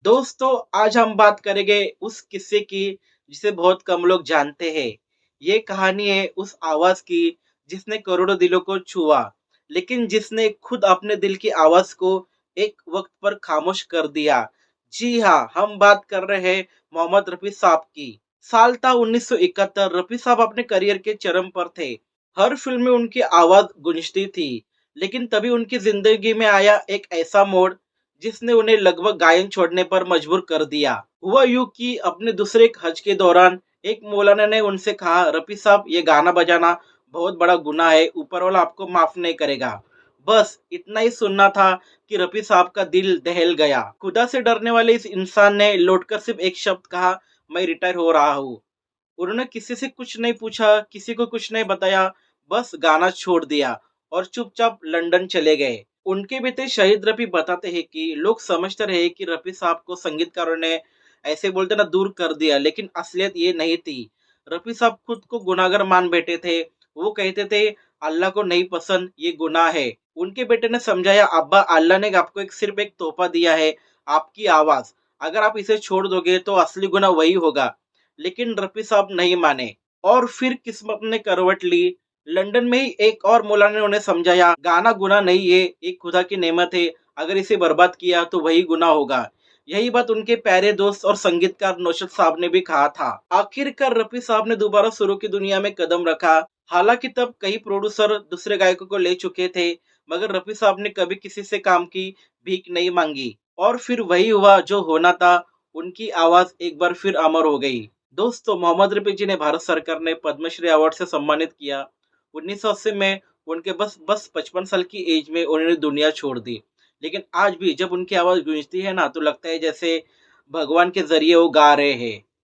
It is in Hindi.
दोस्तों, आज हम बात करेंगे उस किस्से की जिसे बहुत कम लोग जानते हैं। ये कहानी है उस आवाज़ की जिसने करोड़ों दिलों को छुआ, लेकिन जिसने खुद अपने दिल की आवाज़ को एक वक़्त पर खामोश कर दिया। जी हाँ, हम बात कर रहे हैं मोहम्मद रफ़ी साहब की। साल था 1971। रफ़ी साहब अपने करियर के चरम पर थे। हर फ़िल्म में उनकी आवाज़ गूंजती थी, लेकिन तभी उनकी ज़िंदगी में आया एक ऐसा मोड़ जिसने उन्हें लगभग गायन छोड़ने पर मजबूर कर दिया। हुआ यूं कि अपने दूसरे एक हज के दौरान एक मौलाना ने उनसे कहा, रफी साहब, ये गाना बजाना बहुत बड़ा गुनाह है, ऊपर वाला आपको माफ नहीं करेगा। बस इतना ही सुनना था कि रफी साहब का दिल दहल गया। खुदा से डरने वाले इस इंसान ने लौटकर सिर्फ एक शब्द कहा, मैं रिटायर हो रहा हूँ। उन्होंने किसी से कुछ नहीं पूछा, किसी को कुछ नहीं बताया, बस गाना छोड़ दिया और चुपचाप लंदन चले गए। उनके बेटे शहीद रफ़ी बताते हैं कि लोग समझते रहे कि रफ़ी साहब को संगीतकारों ने ऐसे बोलते ना दूर कर दिया, लेकिन असलियत ये नहीं थी। रफ़ी साहब खुद को गुनाहगार मान बैठे थे। वो कहते थे, अल्लाह को नहीं पसंद, ये गुनाह है। उनके बेटे ने समझाया, अब्बा, अल्लाह ने आपको सिर्फ एक तोहफा दिया है, आपकी आवाज़। अगर आप इसे छोड़ दोगे तो असली गुनाह वही होगा। लेकिन रफ़ी साहब नहीं माने और फिर किस्मत ने करवट ली। लंदन में ही एक और मौलाना ने उन्हें समझाया, गाना गुनाह नहीं है, एक खुदा की नेमत है। अगर इसे बर्बाद किया तो वही गुनाह होगा। यही बात उनके प्यारे दोस्त और संगीतकार नौशाद साहब ने भी कहा था। आखिरकार रफ़ी साहब ने दोबारा सुरों की दुनिया में कदम रखा। हालांकि तब कई प्रोड्यूसर दूसरे गायकों को ले चुके थे, मगर रफ़ी साहब ने कभी किसी से काम की भीख नहीं मांगी। और फिर वही हुआ जो होना था। उनकी आवाज एक बार फिर अमर हो गई। दोस्तों, मोहम्मद रफ़ी जी ने भारत सरकार ने पद्मश्री अवार्ड से सम्मानित किया। 1980 में उनके बस बस 55 साल की एज में उन्होंने दुनिया छोड़ दी। लेकिन आज भी जब उनकी आवाज़ गूंजती है ना, तो लगता है जैसे भगवान के ज़रिए वो गा रहे हैं।